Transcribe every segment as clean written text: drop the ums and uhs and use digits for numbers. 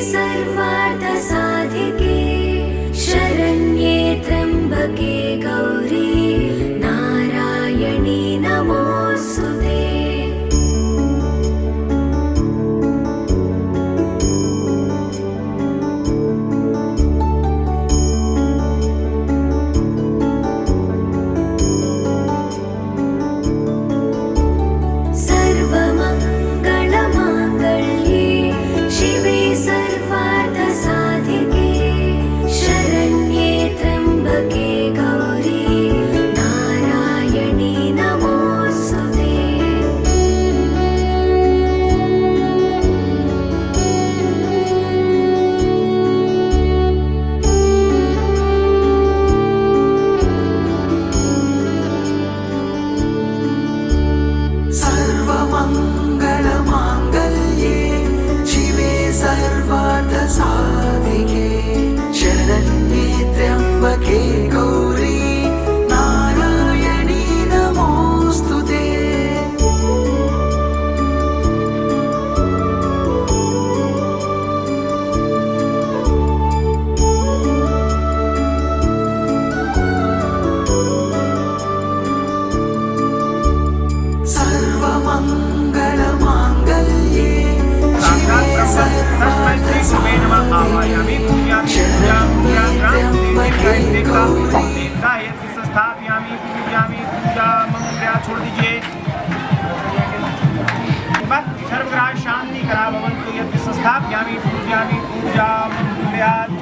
सर्वार्थसाधिके शरण्ये त्र्यम्बके गौरी नारायणी नमोऽस्तुते। छोड़ दीजिए। सर्वग्राह शांति करा भवन्तु यत् संस्थापयामि पूजयामि पूजा मंगल्यात्।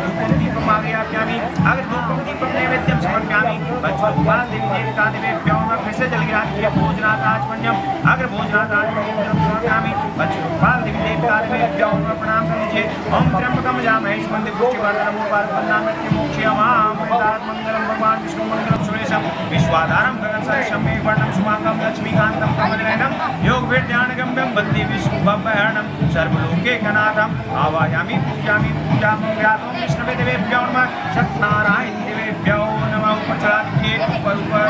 धूपं दीपम् आग्रयामि अगर धूपं दीपं नैवेद्यं समर्पयामि भगवान देवी देवता देवेभ्यो नमः। फिर से जल ग्रहण किया भोजनात् आचमन्यम अगर भोजनात् आचमन्यं समर्पयामि भगवान देवी देवता देवेभ्यो नमः। प्रणाम कर लीजिए। ओम त्र्यंबकं यजामहे सुगन्धिं पुष्टिवर्धनम् उर्वारुकं मृत्युमोक्षयमाम्। वेदात् मंगलम भगवान विष्णु मंगलम सुरेशम विश्वाधारम गगन सदृशं मेघवर्णं शुभांगं लक्ष्मीकान्तं कमलनयनं योगविद्यानगम्यं वन्दे विष्णुभवहरणं सर्वलोकैकनाथम्। आवाहयामि पूजयामि पूजा मंगल्यात्। ओम विष्णवे देवेभ्यो नमः सत्यनारायण देवेभ्यो नमः। ऊपर चढ़ा दीजिए ऊपर ऊपर।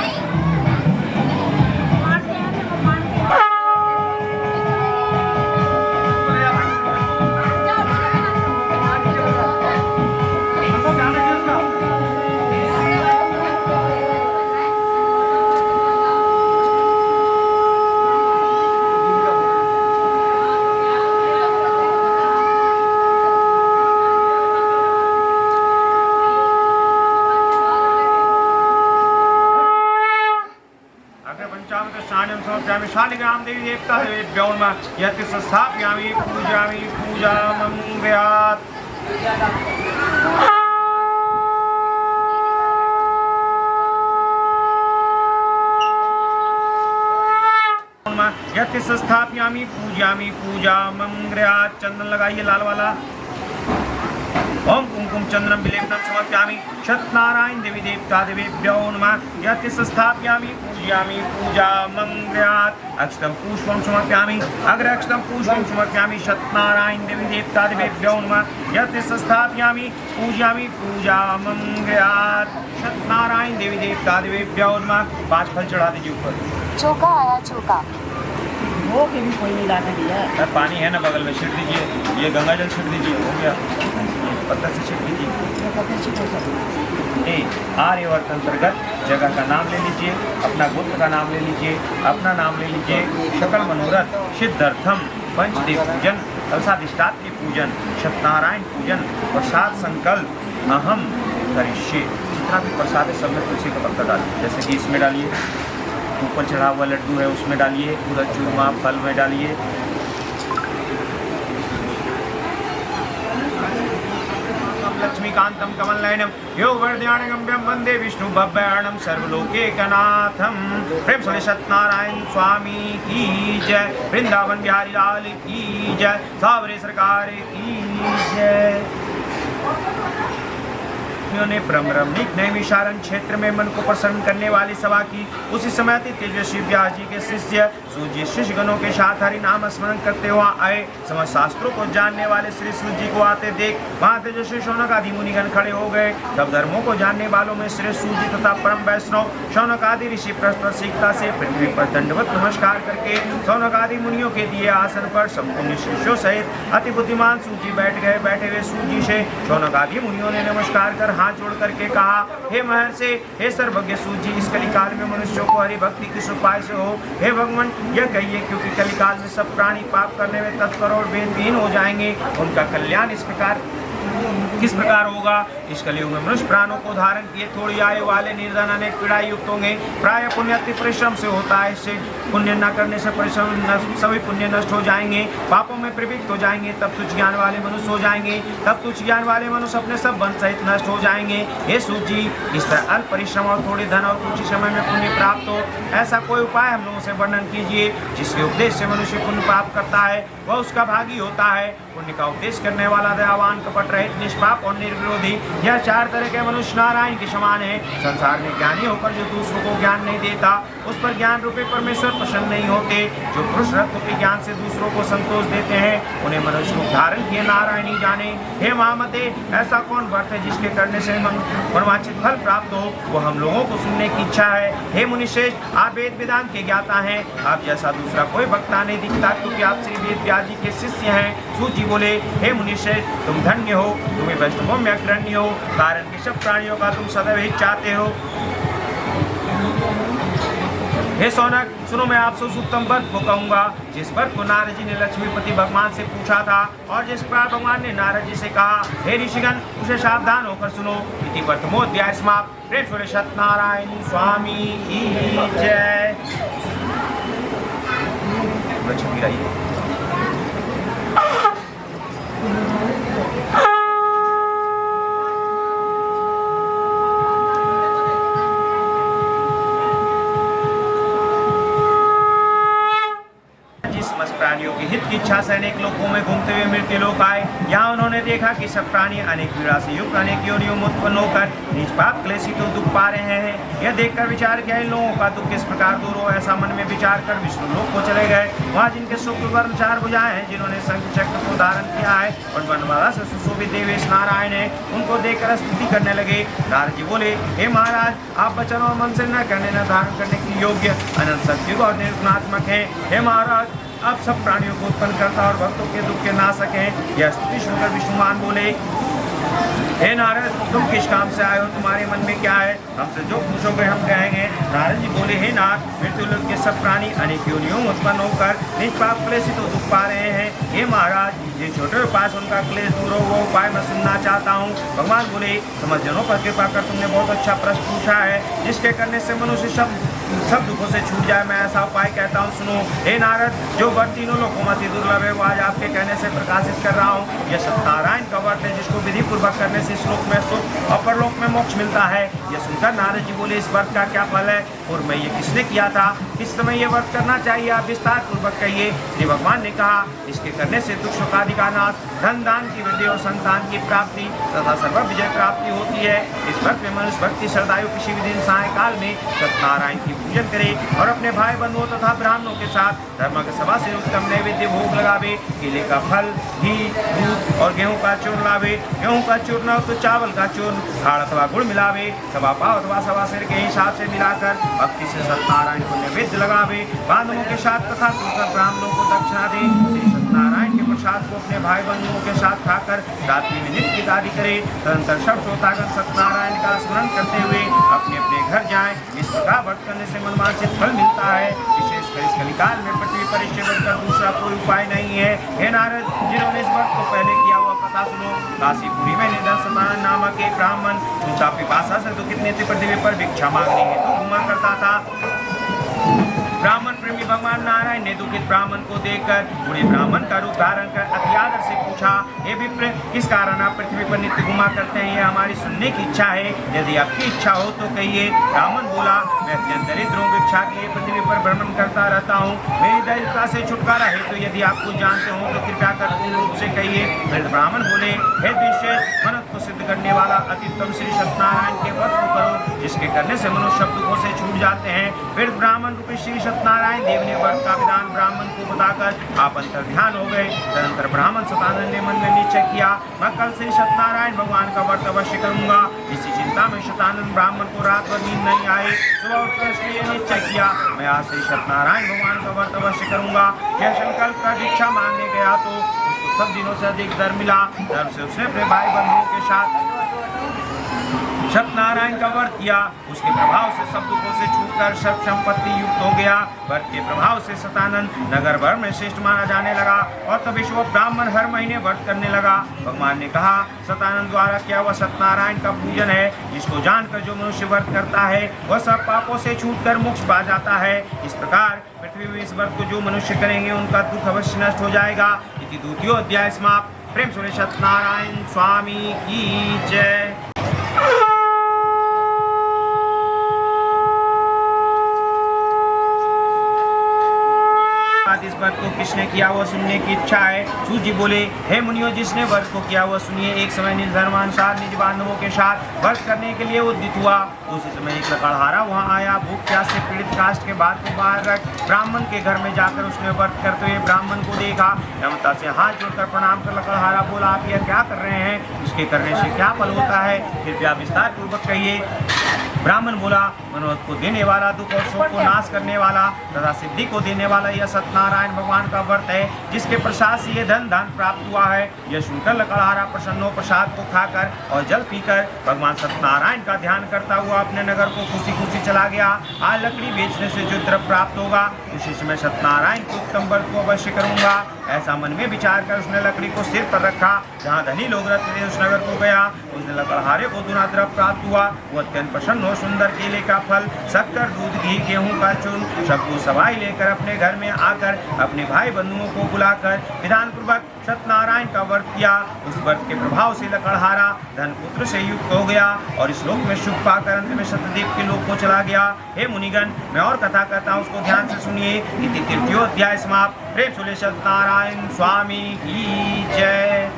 शालिग्राम देवी देवता देवेभ्यो नमः यत् संस्थापयामि पूजयामि पूजा मंगल्यात्। यत् संस्थापयामि पूजयामि पूजा मंगल्यात्। चंदन लगाइए लाल वाला। ओम कुंकुम चंद्रम विलेपनं समर्पयामि सत्यनारायण देवी देवता देवेभ्यो नमः यत् संस्थापयामि पूजयामि पूजा मंगल्यात्। अक्षतं पुष्पं समर्पयामि अग्र अक्षतं पुष्पं समर्पयामि सत्यनारायण देवी देवता देवेभ्यो नमः यत् संस्थापयामि पूजयामि पूजा मंगल्यात्। सत्यनारायण देवी देवता देवेभ्यो नमः। 5 फल चढ़ा दीजिए ऊपर। चौका आया चौका वो के भी कोई नहीं लाने दिया। पानी है ना बगल में, छिड़ दीजिए। ये गंगा जल छिड़ दीजिए। हो गया। पत्थर से छिड़ दीजिए। आर्यवर्त अंतर्गत जगह का नाम ले लीजिए, अपना गोत्र का नाम ले लीजिए, अपना नाम ले लीजिए। सकल मनोरथ सिद्ध्यर्थम पंचदेव पूजन कलशाधिष्ठात्री पूजन सत्यनारायण पूजन प्रसाद संकल्प अहम करिष्ये। जितना भी प्रसाद है सब में तुलसी का पत्ता डालिए। जैसे कि इसमें डालिए, ऊपर चढ़ा हुआ लड्डू है उसमें डालिए, पूरा चूरमा फल में डालिए। लक्ष्मीकांतं कमलनयनं योगवर्धयानगम्यं वन्दे विष्णुभवहरणं सर्वलोकैकनाथं। प्रेम से सत्यनारायण स्वामी की जय। वृंदावन बिहारी लाल की जय। सावरे सरकार की जय। पत्नियों ने परम रमणीक नैमिषारण्य क्षेत्र में मन को प्रसन्न करने वाली सभा की। उसी समय तेजस्वी व्यास जी के शिष्य सूजी शिष्य गणों के साथ हरि नाम स्मरण करते हुए आए। समस्त शास्त्रों को जानने वाले श्री सूत जी को आते देख वहाँ तेजस्वी शौनक आदि मुनिगण खड़े हो गए। तब धर्मों को जानने वालों में श्री सूत जी तथा परम वैष्णव शौनक आदि ऋषि परस्पर शीघ्रता से पृथ्वी पर दंडवत नमस्कार करके शौनक आदि मुनियों के दिए आसन पर संपूर्ण शिष्यों सहित अति बुद्धिमान सूत जी बैठ गए। बैठे हुए सूत जी से शौनक आदि मुनियों ने नमस्कार कर हाथ जोड़ करके कहा, हे महर्षि, हे सर्वज्ञ सूत जी, इस कलिकाल में मनुष्यों को हरि भक्ति किस उपाय से हो? हे भगवान, यह कहिए, क्योंकि कलिकाल में सब प्राणी पाप करने में तत्पर और वेदहीन हो जाएंगे। उनका कल्याण किस प्रकार होगा? इस कलयुग में मनुष्य प्राणों को धारण किए थोड़ी आयु वाले निर्धन अनेक पीड़ाएं युक्त होंगे। प्राय पुण्य अति परिश्रम से होता है, इससे पुण्य न करने से परिश्रम सभी पुण्य नष्ट हो जाएंगे, पापों में प्रवृत्त हो जाएंगे। तब तुच्छ ज्ञान वाले मनुष्य हो जाएंगे, तब तुच्छ ज्ञान वाले मनुष्य अपने सब बंध सहित नष्ट हो जाएंगे। हे सूत जी, इस तरह अल्प परिश्रम और थोड़ी धन और कुछ समय में पुण्य प्राप्त हो, ऐसा कोई उपाय हम लोगों से वर्णन कीजिए। जिसके उपदेश से मनुष्य पुण्य प्राप्त करता है वह उसका भागी होता है। पुण्य का उपदेश करने वाला दयावान, कपट रहित, निष्पाप और निर्विरोधी, यह चार तरह के मनुष्य नारायण के समान है। संसार में ज्ञानी होकर जो दूसरों को ज्ञान नहीं देता, उस पर ज्ञान रूपी परमेश्वर प्रसन्न नहीं होते। जो पुरुष रत्न के ज्ञान से दूसरों को संतोष देते हैं, उन्हें मनुष्य रूप धारण किए नारायण ही जाने। हे महामते, ऐसा कौन व्रत है जिसके करने से मनोवांछित फल प्राप्त हो? वो हम लोगों को सुनने की इच्छा है। हे मुनिश्रेष्ठ, आप वेद वेदांत के ज्ञाता हैं, आप जैसा दूसरा कोई वक्ता नहीं दिखता, क्योंकि आप श्री वेद व्यास जी के शिष्य हैं। सूत जी बोले, हे मुनिश्रेष्ठ, तुम धन्य हो, तुम्हें वैष्णवों में अग्रण्य हो, कारण कि सब प्राणियों का तुम सदैव हित चाहते हो। हे शौनक, सुनो, मैं आपसे उस उत्तम व्रत को कहूंगा जिस व्रत को नारद जी ने लक्ष्मीपति भगवान से पूछा था, और जिस प्रकार भगवान ने नारद जी से कहा। हे ऋषिगण, उसे सावधान होकर सुनो। इति प्रथमोध्याय समाप्त। प्रेम से सत्यनारायण स्वामी की जय। प्राणियों के हित की इच्छा से अनेक लोकों में घूमते हुए मृत्यु लोक आए। यहाँ उन्होंने देखा कि सब प्राणी अनेक पीड़ा से युक्त अनेक योनियों में उत्पन्न होकर निज पाप क्लेशी तो दुख पा रहे हैं। यह देखकर विचार किया, इन लोगों का दुख किस प्रकार दूर हो। ऐसा मन में विचार कर विष्णु लोक को चले गए। वहाँ जिनके शुक्र वर्ण 4 भुजाएं हैं, जिन्होंने शंख चक्र को धारण किया है और वनमाला से सुशोभित देवेश नारायण है, उनको देखकर स्तुति करने लगे। नारद जी बोले, हे महाराज, आप वचन और मन से न कहने न धारण करने की योग्य अनंत सत्युग और निर्गुणात्मक है। हे महाराज, आप सब प्राणियों को उत्पन्न करता और भक्तों के दुख के नाशक हैं। यह स्तुति सुनकर विष्णुमान बोले, हे नारद, तुम किस काम से आए हो? तुम्हारे मन में क्या है? हमसे जो पूछोगे हम कहेंगे। नारद जी बोले, हे नाथ, मृत्युलोक के सब प्राणी अनेक योनियों उत्पन्न होकर निष्पाप क्लेश तो दुख पा रहे हैं। हे महाराज, जिन छोटे उपाय से उनका क्लेश दूर हो, वो उपाय मैं सुनना चाहता हूँ। भगवान बोले, समझ जनों पर कृपा कर तुमने बहुत अच्छा प्रश्न पूछा है, जिसके करने से मनुष्य सब दुखों से छूट जाए। मैं ऐसा उपाय कहता हूँ, सुनो। हे नारद, जो व्रत तीनों लोकों में अति दुर्लभ है, वो आज आपके कहने से प्रकाशित कर रहा हूँ। यह सत्यनारायण का व्रत है, जिसको विधि पूर्वक करने से श्लोक में सुख और परलोक में मोक्ष मिलता है। यह सुनकर नारद जी बोले, इस व्रत का क्या फल है और मैं ये किसने किया था? किस समय ये व्रत करना चाहिए? आप विस्तार पूर्वक कहिए। श्री भगवान ने कहा, इसके करने से दुख शोकादि का नाश, धन दान की वृद्धि और संतान की प्राप्ति तथा सर्व विजय प्राप्ति होती है। इस व्रत में मनुष्य भक्ति श्रद्धायु किसी भी दिन सायकाल में सत्यनारायण की पूजन करे और अपने भाई बंधुओं तथा ब्राह्मणों के साथ धर्म के सभा से उत्तम नैवेद्य भोग लगावे। केले का फल, घी, दूध और गेहूं का चूर्ण लावे। गेहूं का चूर्ण हो तो चावल का चूर्ण, खाड़ अथवा गुड़ मिलावे। सवा पाव अथवा सवा सिर के हिसाब से मिलाकर भक्ति से सत्यनारायण को नैवेद्य लगावे। बांधवों के साथ तथा दूसरे ब्राह्मणों को दक्षिणा दे। सत्यनारायण के प्रसाद को अपने भाई बंधुओं के साथ खाकर रात्रि में नित्य दादी करे। तदंतर सब श्रोतागण सत्यनारायण का स्मरण करते हुए अपने अपने घर जाएं। इस प्रकार व्रत करने से मनवांछित फल मिलता है। विशेषकर इस कलिकाल में पृथ्वी पर इससे बढ़कर दूसरा कोई उपाय नहीं है। हे नारद, जिन्होंने इस व्रत को पहले किया हुआ कथा सुनो। काशीपुरी में निदर्शन नामक एक ब्राह्मण उनका पिपासा से दुखित नेत्र पृथ्वी पर भिक्षा मांगने हेतु घुमा करता था। ब्राह्मण प्रेमी भगवान नारायण ने दुखित ब्राह्मण को देखकर बूढ़े ब्राह्मण का रूप धारण कर अति आदर से पूछा, हे विप्र, किस कारण आप पृथ्वी पर नित्य घुमा करते हैं? ये हमारी सुनने की इच्छा है। यदि आपकी इच्छा हो तो कहिए। ब्राह्मण बोला, मैं अत्यंत दरिद्रों की इच्छा के लिए पृथ्वी पर भ्रमण करता रहता हूँ। मेरी दरिद्रता से छुटकारा है तो यदि आप कुछ जानते हो तो कृपया कर पूर्ण रूप से कहिए। फिर ब्राह्मण बोले, हे दृश्य, मनुष्य को सिद्ध करने वाला अतिउत्तम श्री सत्यनारायण के व्रत को करो, जिसके करने से मनुष्य शब्दों से छूट जाते हैं। फिर ब्राह्मण रूपी श्री सत्यनारायण देव ने व्रत का विधान ब्राह्मण को बताकर आप अंतर ध्यान हो गए। तदनंतर ब्राह्मण सतानंद ने मन में निश्चय किया, मैं कल श्री सत्यनारायण भगवान का व्रत अवश्य करूंगा। इसी चिंता में शतानंद ब्राह्मण को रात भर नींद नहीं आई। सुबह उठकर इसलिए निश्चय किया, मैं आज श्री सत्यनारायण भगवान का व्रत अवश्य करूंगा। यह संकल्प कर दीक्षा मांगने गया तो उसको सब दिनों से अधिक डर मिला। डर से उसने अपने भाई बंधुओं के साथ सत्यनारायण का व्रत किया। उसके प्रभाव से सब दुखों से छूटकर सब संपत्ति युक्त हो गया। व्रत के प्रभाव से सतानंद नगर भर में श्रेष्ठ माना जाने लगा और तभी वो ब्राह्मण हर महीने व्रत करने लगा। भगवान ने कहा, सतानंद द्वारा किया हुआ सत्यनारायण का पूजन है, जिसको जानकर जो मनुष्य व्रत करता है वह सब पापों से छूटकर मोक्ष पा जाता है। इस प्रकार पृथ्वी में इस व्रत को जो मनुष्य करेंगे उनका दुख अवश्य नष्ट हो जाएगा। इति द्वितीयो अध्याय समाप्त। प्रेम सुने सत्यनारायण स्वामी की जय। इस व्रत को किसने किया वो सुनने की इच्छा है। सूजी बोले, हे मुनियो, जिसने व्रत को किया वो सुनिए। एक समय निज धर्मानुसार निज बांधवों के साथ व्रत करने के लिए उद्यत हुआ। उसी समय एक लकड़हारा वहाँ आया। भूख प्यास से पीड़ित काष्ठ के बात को बाहर रख ब्राह्मण के घर में जाकर उसने व्रत करते हुए ब्राह्मण को देखा। नम्रता से हाथ जोड़कर प्रणाम कर लकड़हारा बोला, आप यह क्या कर रहे हैं? इसके करने से क्या फल होता है? कृपया विस्तार पूर्वक कहिए। ब्राह्मण बोला, मनोरथ को देने वाला, दुख और शोक को नाश करने वाला तथा सिद्धि को देने वाला यह सत्यनारायण भगवान का व्रत है, जिसके प्रसाद से यह धन प्राप्त हुआ है। यह सुनकर लकड़हारा प्रसन्न हो प्रसाद को खाकर और जल पीकर भगवान सत्यनारायण का ध्यान करता हुआ अपने नगर को खुशी खुशी चला गया। आज लकड़ी बेचने से जो द्रव्य प्राप्त होगा उसी से मैं सत्यनारायण के उत्तम व्रत को अवश्य करूंगा। ऐसा मन में विचार कर उसने लकड़ी को सिर पर रखा। जहाँ धनी लोग रहते थे उस नगर को गया। उसने लकड़हारे को दुना द्रव्य प्राप्त हुआ। वो अत्यंत प्रसन्न हो सुंदर केले का फल, शक्कर, दूध, घी, गेहूं का चूर्ण सबको सवाई लेकर अपने घर में आकर अपने भाई बंधुओं को बुलाकर विधान पूर्वक सत्यनारायण का व्रत किया। उस व्रत के प्रभाव से लकड़हारा धन पुत्र से युक्त हो गया और इस लोक में सुख पाकर अंत में सत्यदेव के लोक को चला गया। हे मुनिगण, मैं और कथा करता हूँ, उसको ध्यान से सुनिए। इति तृतीयो अध्याय समाप्त। प्रेम सुने सत्यनारायण स्वामी की जय।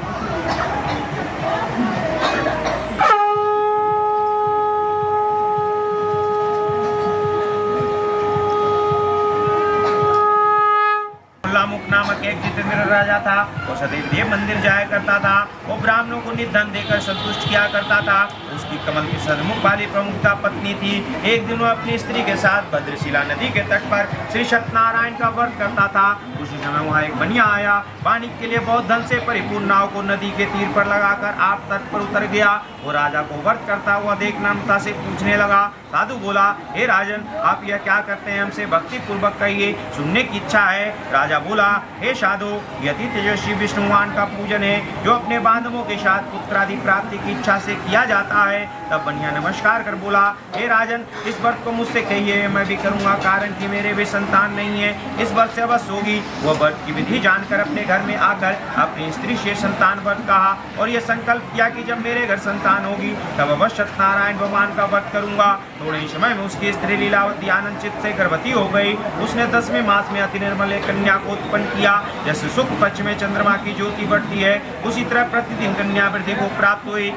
मुख नामक एक जितेंद्र राजा था। वो सदैव देव मंदिर जाया करता था। वो ब्राह्मणों को निधन देकर संतुष्ट किया करता था। उसकी कमल की सन्मुख वाली प्रमुखता पत्नी थी। एक दिन वो अपनी स्त्री के साथ भद्रशिला नदी के तट पर श्री सत्यनारायण का व्रत करता था। उसी समय वहाँ एक बनिया आया। पानी के लिए बहुत धन से परिपूर्ण नाव को नदी के तीर पर लगाकर आप तट पर उतर गया। वो राजा को व्रत करता हुआ देख नम्रता से पूछने लगा। साधु बोला, हे राजन, आप यह क्या करते हैं? हमसे भक्ति पूर्वक कहिए, सुनने की इच्छा है। राजा बोला, हे साधु, यदि तेजस्वी विष्णु भगवान का पूजन है जो अपने बांधवों के साथ पुत्र आदि प्राप्ति की इच्छा से किया जाता है। तब बनिया नमस्कार कर बोला, हे राजन, इस व्रत को मुझसे कहिए, मैं भी करूंगा, कारण कि मेरे भी संतान नहीं है। इस व्रत से अवश्य होगी। वह व्रत की विधि जानकर अपने घर में आकर अपनी स्त्री से संतान व्रत कहा और यह संकल्प किया कि जब मेरे घर संतान होगी तब अवश्य सत्यनारायण भगवान का व्रत करूंगा। थोड़े ही समय में उसकी स्त्री लीलावती आनंद चित्त से गर्भवती हो गई। उसने 10वें मास में अति निर्मल एक कन्या को उत्पन्न किया। जैसे शुक्ल पक्ष में चंद्रमा की ज्योति बढ़ती है, उसी तरह प्रतिदिन कन्या वृद्धि को प्राप्त हुई।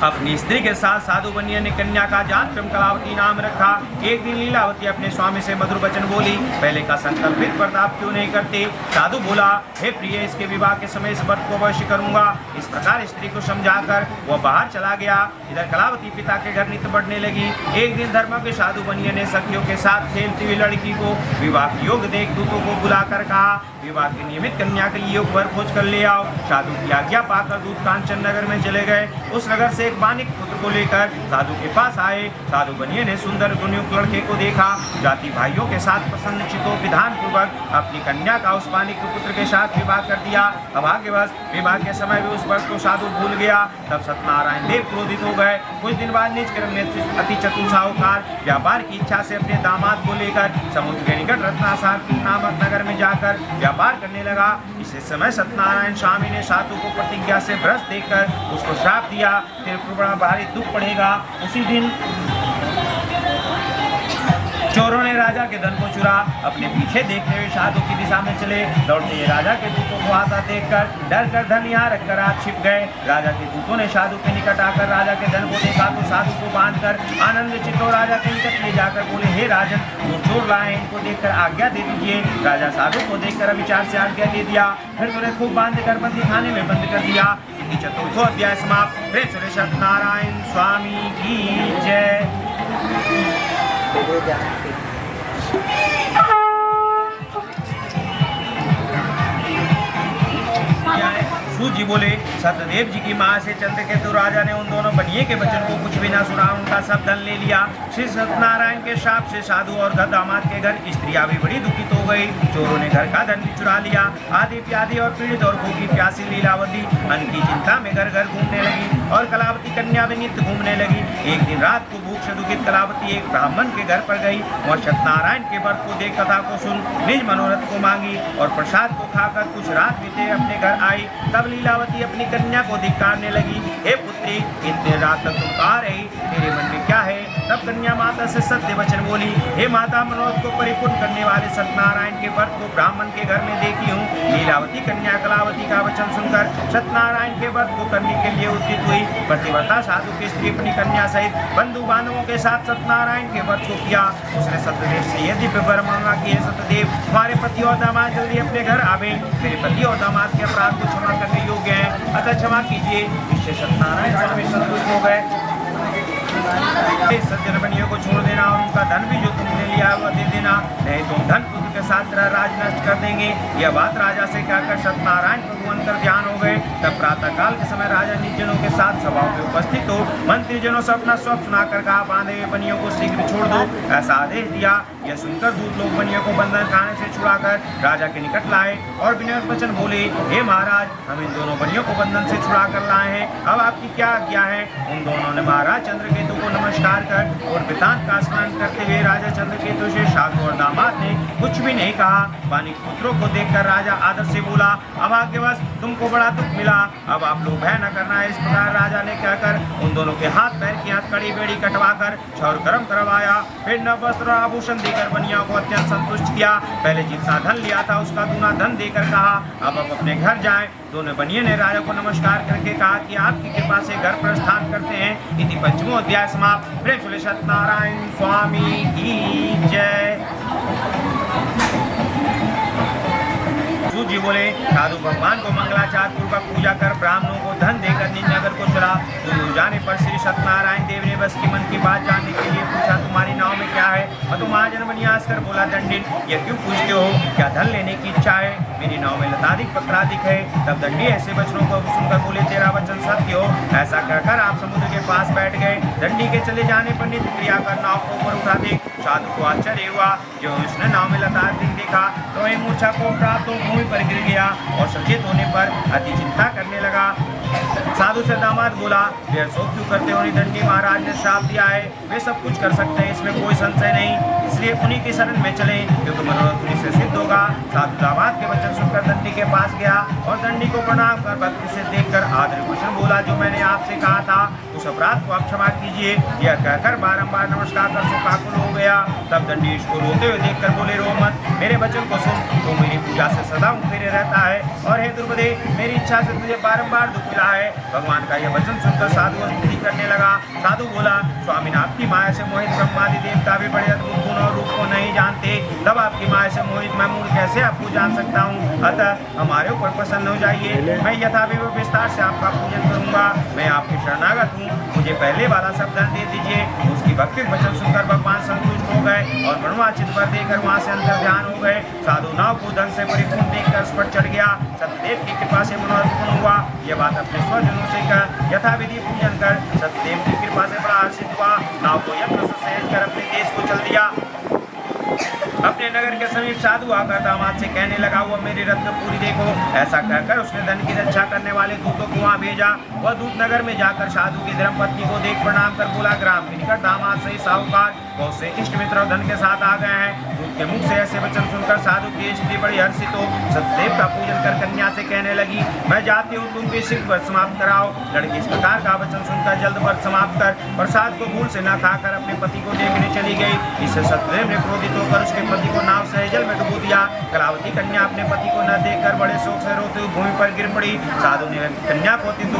अपनी स्त्री के साथ साधु बनिया ने कन्या का जात कलावती नाम रखा। एक दिन लीलावती अपने स्वामी से मधुर वचन बोली, पहले का संकल्पित व्रत आप क्यों नहीं करते? साधु बोला, हे प्रिय, इसके विवाह के समय इस व्रत को अवश्य करूंगा। इस प्रकार स्त्री को समझाकर वह बाहर चला गया। इधर कलावती पिता के घर नित्य बढ़ने लगी। एक दिन धर्म के साधु बनिया ने सखियों के साथ खेलती हुई लड़की को विवाह योग देख दूतों को बुलाकर कहा, विवाह के नियमित कन्या के लिए योग वर खोज कर ले आओ। साधु की आज्ञा पाकर दूत कांचन नगर में चले गए। उस नगर से एक बानिक पुत्र को लेकर साधु के पास आए। साधु बनिया ने सुंदर गुणयुक्त लड़के को देखा। जाति भाइयों के साथ प्रसन्न चित्तो विधान पूर्वक अपनी कन्या का उस बानिक पुत्र के साथ विवाह कर दिया। अभाग्यवश विवाह के समय भी उस व्रत को साधु भूल गया। तब सत्यनारायण देव क्रोधित हो गए। कुछ दिन बाद निज क्रम में अति चतुर साहूकार व्यापार की इच्छा से अपने दामाद को लेकर समुद्र के निकट रत्नासार नामक नगर में जाकर व्यापार करने लगा। इसी समय सत्यनारायण स्वामी ने साधु को प्रतिज्ञा से भ्रष्ट देकर उसको श्राप दिया, तेरे को बड़ा भारी दुख पड़ेगा। उसी दिन चोरों ने राजा के धन को चुरा। अपने पीछे देखते हुए साधु की दिशा में चले। दौड़ते हुए राजा के दूतों को आता देखकर डर कर धन यहाँ रखकर आप छिप गए। राजा के दूतों ने साधु के निकट आकर राजा के धन को देखा तो साधु को बांधकर आनंद चित्तो राजा के निकट ले जाकर बोले, हे राजन, वो चोर लाए हैं, इनको देखकर आज्ञा दे दीजिए। राजा साधु को देखकर अविचार से आज्ञा दे दिया। फिर उन्हें खूब बांध कर बंदी खाने में बंद कर दिया। चतुर्थो अध्याय समाप्त। प्रेम सुरेश सत्यनारायण स्वामी की जय। सूत जी बोले, सत्यदेव जी की माँ से चंद्रकेतु राजा ने उन दोनों बनिए के वचन को कुछ भी न सुना, उनका सब धन ले लिया। श्री सत्यनारायण के शाप से साधु और दामाद के घर स्त्रियां भी बड़ी दुखित हो गई। चोरों ने घर का धन भी चुरा लिया। आदि प्यादी और पीड़ित और भूखी प्यासी लीलावती अन्न की चिंता में घर घर घूमने लगी और कलावती कन्या भी नित्य घूमने लगी। एक दिन रात को भूख से दुखित कलावती एक ब्राह्मण के घर पर गई। वह सत्यनारायण के व्रत को देख कथा को सुन निज मनोरथ को मांगी और प्रसाद को खाकर कुछ रात बीते अपने घर आई। तब लीलावती अपनी कन्या को धिक्कारने लगी, हे पुत्री, इतने रात तक तुम कहाँ रही, तेरे मन में क्या है? तब कन्या माता से सत्य वचन बोली, हे माता, मनोरथ को परिपूर्ण करने वाले सत्यनारायण के व्रत को ब्राह्मण के घर में देखी हूँ। लीलावती कन्या कलावती का वचन सुनकर सत्यनारायण के व्रत को करने के लिए उद्यत हुई। प्रतिव्रता साधु की स्त्री अपनी कन्या सहित बंधु बांधवों के साथ सत्यनारायण के व्रत को किया। उसने सत्यदेव से यह दिव्य वर मांगा कि हे सत्यदेव, हमारे पति और दामाद जल्दी अपने घर आवे। मेरे पति और दामाद के अपराध को क्षमा करने योग्य है, अतः क्षमा कीजिए। इससे सत्यनारायण स्वामी संतुष्ट हो गए। सज्जन बनियों को छोड़ देना और उनका धन भी जो तुमने लिया वह दे देना, नहीं तो धन पुत्र के साथ राज नष्ट कर देंगे। यह बात राजा से कहकर सत्यनारायण प्रभु अंतर ध्यान हो गए। तब प्रातः काल के समय राजा निजनों के साथ सभा में उपस्थित हो मंत्रीजनों से अपना स्वप्न सुनाकर कहा, बांधे हुए बनियों को शीघ्र छोड़ दो, ऐसा आदेश दिया। यह सुनकर दूत लोग बनियों को बंधन खाने से छुड़ाकर राजा के निकट लाए और विनय वचन बोले, हे महाराज, हम इन दोनों बनियों को बंधन से छुड़ा कर लाए हैं, अब आपकी क्या आज्ञा है? उन दोनों ने महाराज चंद्रकेतु को नमस्कार कर और वृतांत का स्मरण करते हुए राजा चंद्रकेतु से साधु और दामाद ने कुछ भी नहीं कहा। वानिक पुत्रों को देखकर राजा आदर से बोला, अभाग्यवश तुमको बड़ा दुख मिला, अब आप लोग भय न करना है। इस प्रकार राजा ने कहकर उन दोनों के हाथ पैर की हथकड़ी बेड़ी कटवाकर क्षौर कर्म करवाया। फिर नव वस्त्र आभूषण देकर बनिया को अत्यंत संतुष्ट किया। पहले जितना धन लिया था उसका दूना धन देकर कहा, अब अपने घर जाएं। दोनों बनिए ने राजा को नमस्कार करके कहा कि आपकी कृपा से घर प्रस्थान करते हैं। इति पंचमो अध्याय समाप्त। प्रेम सुरेश सत्यनारायण स्वामी की जय। सूत जी बोले, साधु भगवान को मंगलाचार पूर्वक पूजा कर ब्राह्मणों को धन देकर निज नगर को चला। तो जाने पर श्री सत्यनारायण देव ने बस की मन की बात जानने के लिए पूछा, तुम्हारी नाव में क्या है? और तुम महाजन बनियास कर बोला, दंडिन, यह क्यों पूछते हो? क्या धन लेने की इच्छा है? मेरी नाव में लताधिक पत्राधिक है। तब दंडी ऐसे वचनों को सुनकर बोले, तेरा वचन सत्य हो। ऐसा कहकर आप समुद्र के पास बैठ गए। दंडी के चले जाने पर नित्य क्रिया कर नाव को ऊपर उठाते। साधु को आश्चर्य हुआ। जो उसने नाव में लताधिक देखा तो वही मूर्छा को प्राप्त भूमि पर गिर गया और सचेत होने पर अति चिंता करने लगा। साधु से दामाद बोला, वे शोक क्यों करते हो? दंडी महाराज ने श्राप दिया है, वे सब कुछ कर सकते हैं, इसमें कोई संशय नहीं, इसलिए उन्हीं की शरण में चले क्योंकि मनोरथ उन्हीं से सिद्ध होगा। साधु दामाद के वचन सुनकर दंडी के पास गया और दंडी को प्रणाम कर भक्ति से देखकर आदर वचन बोला, जो मैंने आपसे कहा था उस अपराध को आप क्षमा कीजिए। यह कहकर बारंबार नमस्कार कर शोकाकुल हो गया। तब दंडी इसको रोते हुए देखकर बोले, रो मत, मेरे वचन को सुन, तो मेरी पूजा से सदा मुखरे रहता है और हे दुर्बदे, मेरी इच्छा से तुझे बारंबार दुख मिला है। भगवान का यह वचन सुनकर साधु स्तुति करने लगा। साधु बोला, स्वामी, आपकी माया से मोहित ब्रह्मादि देवता भी बड़े अद्भुत गुण और रूप को नहीं जानते, तब आपकी माया से मोहित मैं मूल कैसे आपको जान सकता हूँ? अतः हमारे ऊपर प्रसन्न हो जाइए, मैं यथाविधिक विस्तार से आपका पूजन करूंगा। मैं आपकी शरणागत हूँ, मुझे पहले वाला सब धन दे दीजिए। उसकी भक्ति वचन सुनकर भगवान संतुष्ट हो गए और मनवांछित वर देकर वहाँ से अंतर ध्यान हो गए। साधु नाव को धन से परिपूर्ण देखकर उस पर चढ़ गया। सत्यदेव की कृपा से मनोरथ पूर्ण हुआ। यह बात अपने स्वजनों से कर यथाविधि पूजन कर सत्यदेव की कृपा से बड़ा हर्षित हुआ। नाव को यत्न से सहज कर अपने देश को चल दिया। अपने नगर के समीप साधु आकर दामाद से कहने लगा, वह मेरी रत्नपुरी देखो। ऐसा कहकर उसने धन की रक्षा करने वाले दूतों को वहाँ भेजा। वह दूत नगर में जाकर साधु की धर्मपत्नी को देख प्रणाम कर बोला, ग्राम के निकट दामाद से साहूकार बहुत से इष्ट मित्र और धन के साथ आ गए हैं। दूत के मुख से ऐसे वचन सुनकर साधु की स्त्री बड़ी हर्षित हो सत्यदेव का पूजन कर कन्या से कहने लगी, मैं जाती हूँ, तुम भी शीघ्र व्रत समाप्त कराओ। लड़की इस प्रकार का वचन सुनकर जल्द व्रत समाप्त कर प्रसाद को भूल से न खाकर अपने पति को देखने चली गई। इससे सत्यदेव ने क्रोधित होकर उसके पति को नाव से जल में डुबो दिया। कलावती कन्या अपने पति को न देखकर बड़े शोक से रोते हुए भूमि पर गिर पड़ी। साधु ने कन्या को अति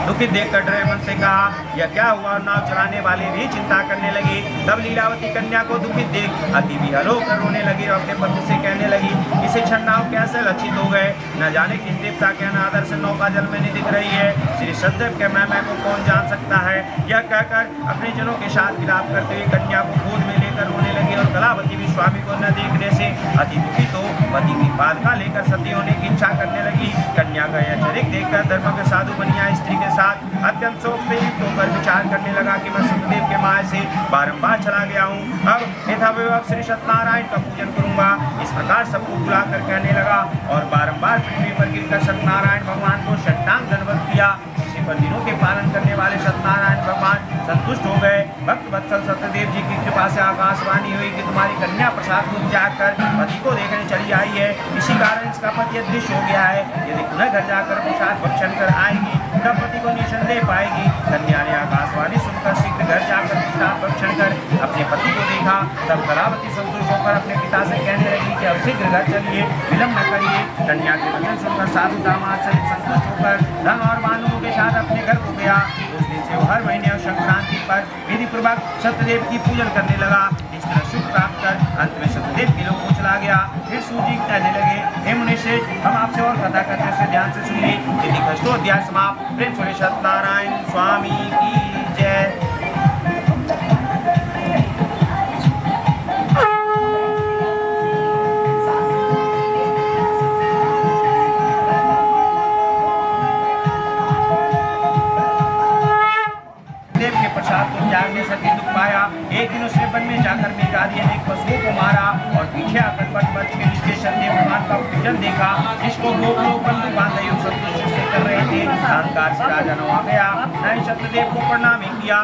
दुखित देखकर डरे मन से कहा, यह क्या हुआ? नाव चलाने वाले भी चिंता करने लगी। तब लीलावती कन्या को दुखित देख अति विहल होकर रोने लगी और अपने पति से कहने लगी, इसे क्षण नाव कैसे लक्षित हो गए? न जाने किस देवता के अनादर से नौका जल में नहीं दिख रही है। श्री सत्यदेव के मैं को कौन जान सकता है? यह कहकर अपने जनों के साथ विलाप करते हुए कन्या को गोद में लेकर रोने लगी और कलावती भी स्वामी को न देखने से अति दुखित हो पति की पादका लेकर सती होने की इच्छा करने लगी। कन्या का यह चरित्र देखकर धर्म के साधु बनिया स्त्री के साथ अत्यंत शोक से युक्त होकर विचार करने लगा कि मैं सत्यदेव के माया से बारंबार चला गया हूँ, अब यथावत श्री सत्यनारायण का पूजन करूंगा। इस प्रकार सबको बुलाकर कहने लगा और बारंबार पृथ्वी पर गिरकर सत्यनारायण भगवान को षट्टांग दंडवत किया। इसी पर दिनों के पालन करने वाले सत्यनारायण भगवान संतुष्ट हो गए। भक्त वत्सल सत्यदेव जी की कृपा से आकाशवाणी हुई कि तुम्हारी कन्या प्रसाद को त्याग कर पति को देखने चली आई है, इसी कारण इसका पति अदृश्य हो गया है। यदि पुनः घर जाकर प्रसाद भक्षण कर आएगी तब पति को निसंदेह पाएगी। कन्या ने आकाशवाणी सुनकर शीघ्र घर जाकर प्रसाद भक्षण कर अपने पति को देखा। तब कलावती संतुष्ट होकर अपने पिता से कहने लगी कि अब शीघ्र घर चलिए, विलम्ब न करिए। कन्या के वचन सुनकर साधु दामाद सहित संतुष्ट होकर धन और बांधवों के साथ अपने घर को गया। उस दिन से हर महीने और संक्रांति पर विधि पूर्वक सत्यदेव की पूजन करने लगा। इस तरह सुख प्राप्त कर अंत में सत्यदेव के लोग को चला गया। फिर सूजी कहने लगे, हे मुनिश्रेष्ठ, हम आपसे और कथा करते हुए ध्यान से सुनिए। यदि अष्टोध्याय समाप्त। प्रेम से सत्यनारायण स्वामी की जय। सती दुख पाया। एक दिन उसने वन में जाकर मेघादी अनेक पशुओं को मारा और पीछे आकर वट के नीचे सत्यदेव भगवान का पूजन देखा, जिसको गोप लोग बंधु बांधव संतुष्ट से कर रहे थे। अहंकार से राजा न आ गया, न ही सत्यदेव को प्रणाम ही किया।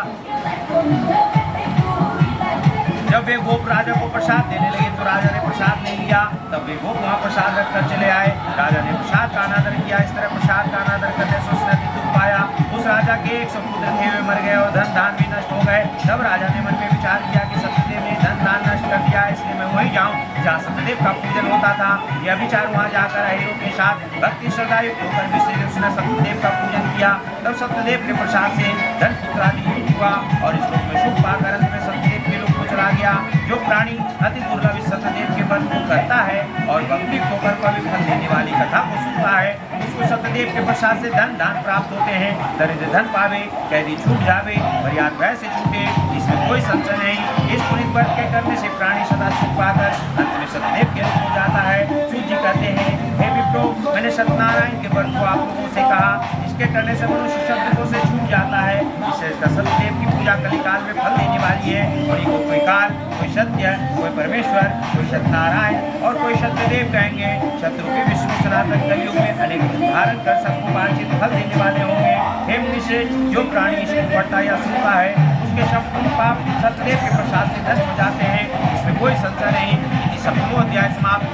जब वे गोप राजा को प्रसाद देने लगे तो राजा ने प्रसाद नहीं लिया। तब वे गोप वहाँ प्रसाद रखकर चले आए। राजा ने प्रसाद का अनादर किया। इस तरह प्रसाद का अनादर करने से उसने दुख पाया। उस राजा के 100 पुत्र थे, वे मर गए और धन धान भी नष्ट हो गए। तब राजा ने मन में विचार किया कि सत्यदेव ने धन धान नष्ट कर दिया, इसलिए मैं वहीं जाऊँ जहाँ सत्यदेव का पूजन होता था। यह विचार वहाँ जाकर अहिरों के साथ भक्ति श्रद्धा युक्त होकर विशेष उसने सत्यदेव का पूजन किया। तब सत्यदेव के प्रसाद से धन पुत्र आदि हुआ और इस लोक में सुख पाकर अंत में सत्यदेव के लोक को चला गया। जो प्राणी अति दुर्लभ इस सत्यदेव के व्रत को करता है और भक्ति होकर पवित्र फल देने वाली कथा को सुनता है, उसको सत्यदेव के प्रसाद से धन दान प्राप्त होते हैं। दरिद्र धन पावे, कैदी छूट जावे, मर्याद भय से छूटे, इसमें कोई संशय नहीं। इस पुनित व्रत के करने से प्राणी सदा सुख पाकर अंत में सत्यदेव के लोक हो जाता है। सूत जी कहते हैं, हे विप्रो, मैंने सत्यनारायण के व्रत को आप लोगों से कहा, इसके करने से मनुष्य शब्दों से छूट जाता है। इससे सत्यदेव की पूजा कलिकाल में फल देने वाली है। और कोई काल, कोई सत्य, कोई परमेश्वर, कोई सत्यनारायण और कोई सत्यदेव कहेंगे। शत्रु के विष्णु सनातन कलयुग में अनेक धारण कर सबको वांछित फल देने वाले होंगे। हे मुनिश्रेष्ठ, जो प्राणी इसको पढ़ता या सुनता है उसके संपूर्ण पाप सत्यदेव के प्रसाद से नष्ट हो जाते हैं, इसमें कोई संशय नहीं। इस सप्तमो अध्याय समाप्त।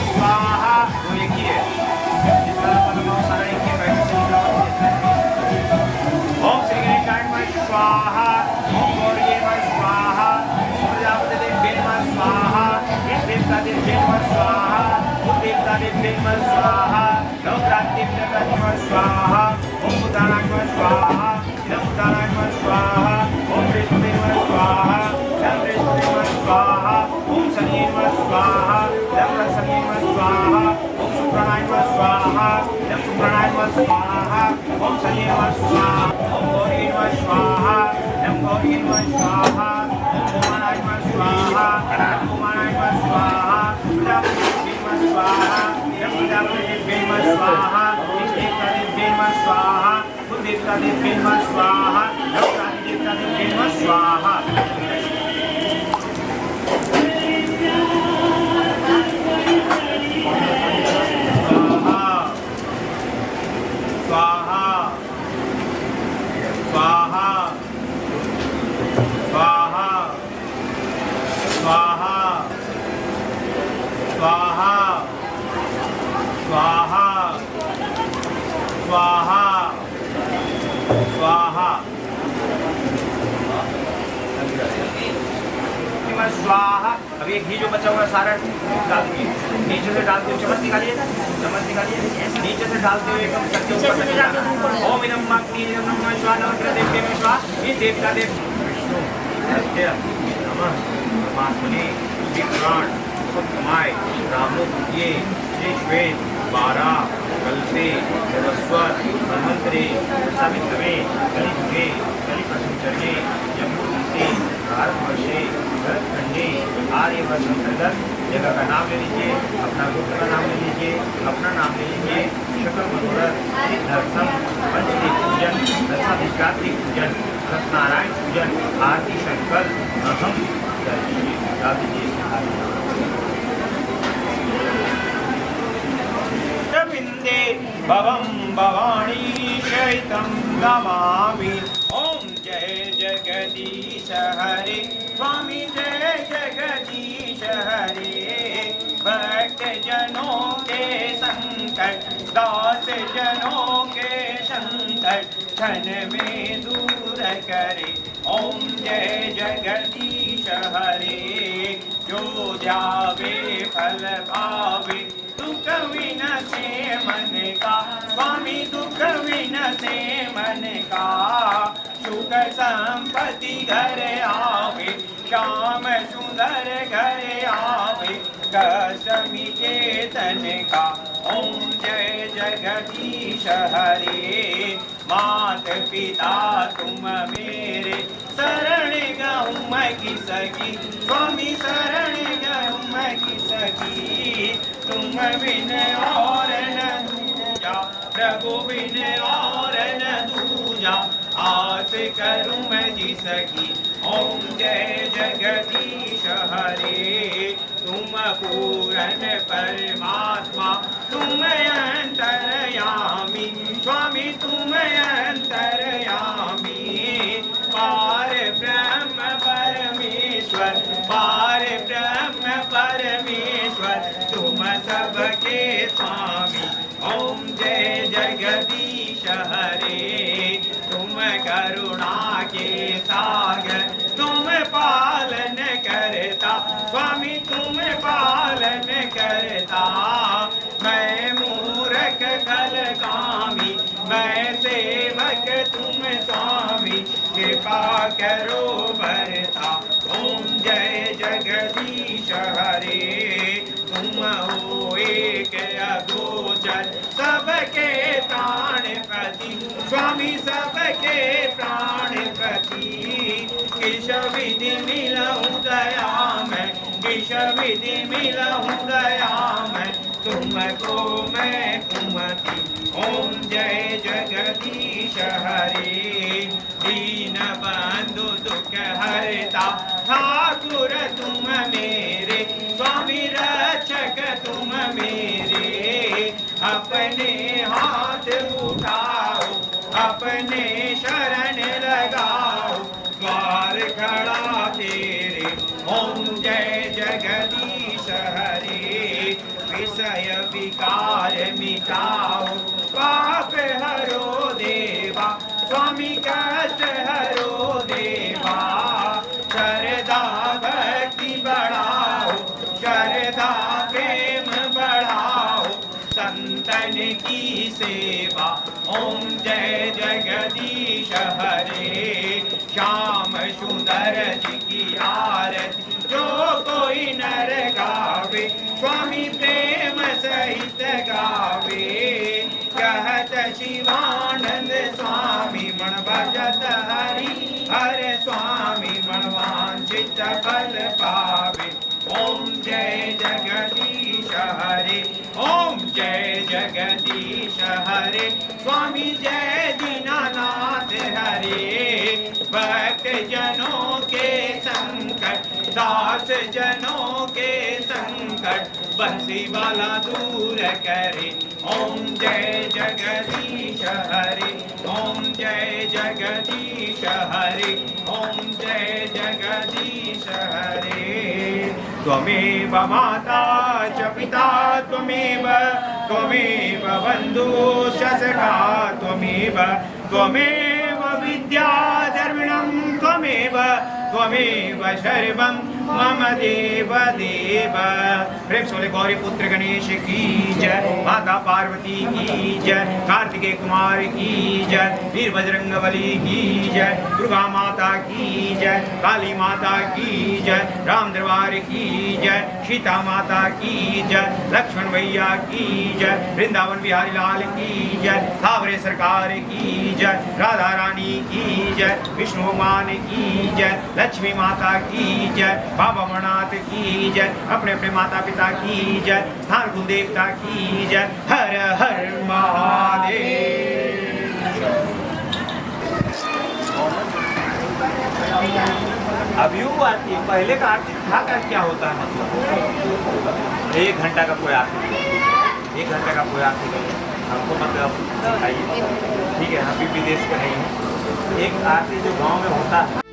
स्वाहा। तो एक ही है, ओम श्री गणेशाय नमः स्वाहा। ओम गौरी नमः स्वाहा। ओम प्रजापति नमः स्वाहा। इस देवता नमः स्वाहा। उस देवता नमः स्वाहा। नवरात्रि नमः स्वाहा। ओम बुधानाय नमः स्वाहा। इदं बुधानाय नमः स्वाहा। ओम बृहस्पति नमः स्वाहा। इदं बृहस्पति नमः स्वाहा। ओम शनि नमः स्वाहा। इदं शनि नमः स्वाहा। ओम शुक्राय नमः स्वाहा। इदं शुक्राय नमः स्वाहा। ओम शनि नमः स्वाहा। ओम गौरी नमः स्वाहा। इदं गौरी नमः स्वाहा। ओम भूमानाय नमः स्वाहा। इदं भूमानाय नमः स्वाहा। प्रजापति नमः स्वाहा। इदं प्रजापति नमः स्वाहा। इस देवता नमः स्वाहा। उस देवता नमः स्वाहा। नवरात्रि देवता नमः स्वाहा। स्वाहा स्वाहा स्वाहा स्वाहा नमः स्वाहा। अब ये घी जो बचा हुआ सारा डाल दिए, नीचे से डालते हुए चम्मच निकालिए, चम्मच निकालिए, नीचे से डालते हुए एकदम सबके ऊपर लग जाना। ओम इदं अग्नि इदं नमः स्वाहा नमः देवते स्वाहा। ये देवता देव विष्णु सत्य नमः परमात्मने विक्रांत उत्तमाय रामोक्तिये श्री श्वेत 12 कल्पे सरस्वत धन्वंतरे सावित्रे कलियुगे कलिप्रसंचर्ये जम्बूद्वीपे भारतवर्षे भरतखंडे आर्यवर्ष अंतर्गत जगह का नाम ले लीजिए, अपना गोत्र का नाम ले लीजिए, अपना नाम ले लीजिए। शकल मनोरथ सिद्धर्थम पंचदेव पूजन दशाधिष्ठात्री पूजन सत्यनारायण पूजन आरती शंकर अहम डाल दीजिए। विंदे भवं भवानी शैतं नमामि। ओम जय जगदीश हरे स्वामी जय जगदीश हरे। भक्त जनों के संकट दास जनों के संकट क्षण में दूर करे। ओम जय जगदीश हरे। जो जावे फल पावे दुख विनसे मन का स्वामी दुख विनसे मन का। सुख संपत्ति घर आवे श्याम सुंदर घर आवे कष्ट मिटे तन का। ओम जय जगदीश हरे। मात पिता तुम मेरे शरण गहूँ मैं किसकी स्वामी शरण गहूँ मैं किसकी। तुम बिन और न दूजा प्रभु बिन और न दूजा आस करूँ मैं जिसकी। ओम जय जगदीश हरे। तुम पूर्ण परमात्मा तुम अंतर्यामी स्वामी तुम अंतर्यामी। पार ब्रह्म परमेश्वर पार ब्रह्म परमेश्वर तुम सबके स्वामी। ओम जय जगदीश हरे। तुम करुणा के सागर तुम पालन करता स्वामी तुम पालन करता। मैं मूर्ख खलकामी मैं सेवक तुम स्वामी कृपा करो भरता। ओम जय जगदीश हरे। तुम हो एक अगोचर सबके प्राणपति स्वामी सबके प्राणपति। किश विधि मिलऊं दया मैं किश विधि मिलऊं दया मैं तुमको मैं कुमति। ओम जय जगदीश हरे। दीन बंधु दुख हरता ठाकुर तुम मेरे स्वामी रक्षक तुम मेरे। अपने हाथ उठाओ अपने शरण लगाओ द्वार खड़ा तेरे। ओम जय जगदीश हरे। विषय विकार मिटाओ पाप हरो देवा स्वामी कष्ट हरो देवा। श्रद्धा भक्ति बढ़ाओ श्रद्धा प्रेम बढ़ाओ संतन की सेवा। ओम जय जगदीश हरे। श्याम सुंदर जी की आरती जो कोई नर गावे स्वामी प्रेम सहित गावे। कहत शिवानंद स्वामी मण भजत हरि हर स्वामी मणवांछित फल पावे। ओम जय जगदीश हरे। ओम जय जगदीश हरे। स्वामी जय दीनानाथ हरे। भक्त जनों के संकट दास जनों के संकट बंसी वाला दूर करे। ओम जय जगदीश हरे। ओम जय जगदीश हरे। ओम जय जगदीश हरे। त्वमेव माता च पिता त्वमेव त्वमेव बन्धुश्च सखा त्वमेव त्वमेव विद्या द्रविणं त्वमेव त्वमेव सर्वं मम देव देव। प्रेम से बोले गौरी पुत्र गणेश की जय, माता पार्वती की जय, कार्तिकेय कुमार की जय, वीर बजरंग बली की जय, दुर्गा माता की जय, काली माता की जय, राम दरबार की जय, सीता माता की जय, लक्ष्मण भैया की जय, वृंदावन बिहारी लाल की जय, थावरे सरकार की जय, राधा रानी की जय, विष्णु भगवान की जय, लक्ष्मी माता की जय, बाबा अमरनाथ की जय, अपने अपने माता पिता की जय, स्थान कुल देवता की जय। हर हर महादेव। अब यूँ आती है, पहले का आरती था का क्या होता है, मतलब 1 घंटा का कोई आरती, 1 घंटे का कोई आरती करिए, हमको मतलब सिखाइए, ठीक है। हम भी विदेश के नहीं हैं, एक आरती जो गांव में होता है।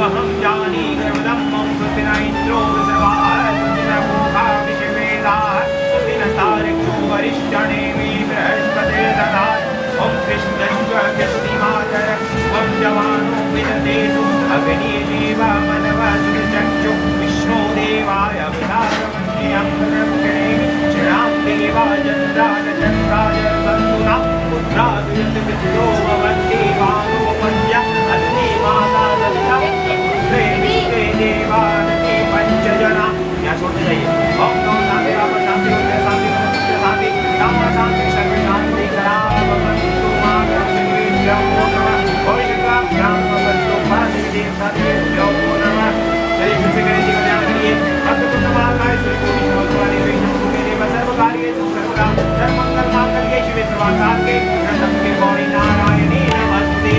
अहम जानी गर्वदम मम कृतिना इंद्रो वरिष्ठणे बृहस्पति ददात्। ओम कृष्णश्वस्तिमातर ओम जवानो विदतेतु अग्निदेव मनवसुचक्षु विष्णु देवाय विदारमन्यं प्रमुखेमि श्रीराम देवाय चन्द्राय चन्द्राय बन्धुना पुत्रादुयत पितरो भवन्ति वानुपद्य अग्नि माता दत्ता प्रेमिते देवानति पंचजना। यहाँ छोड़ते जाइए। ओम नमो शांति राम शांति शांति शांति राम शांति सर्व शांति कराम भवन्तु मातृभ्यो नमः। भविष्यकाल राम भवन्तु पार्थिव देवता देवो नमः। चलिए फिर से गणेश जी का ध्यान करिए। अद्भुत महाकाय श्री कोटि भगवान वैष्णव देव सर्वकार्येषु सर्वदा सर्वमंगल मांगल्ये शिवे सर्वार्थात्के नमस्ते गौरी नारायणी नमस्ते।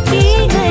की गई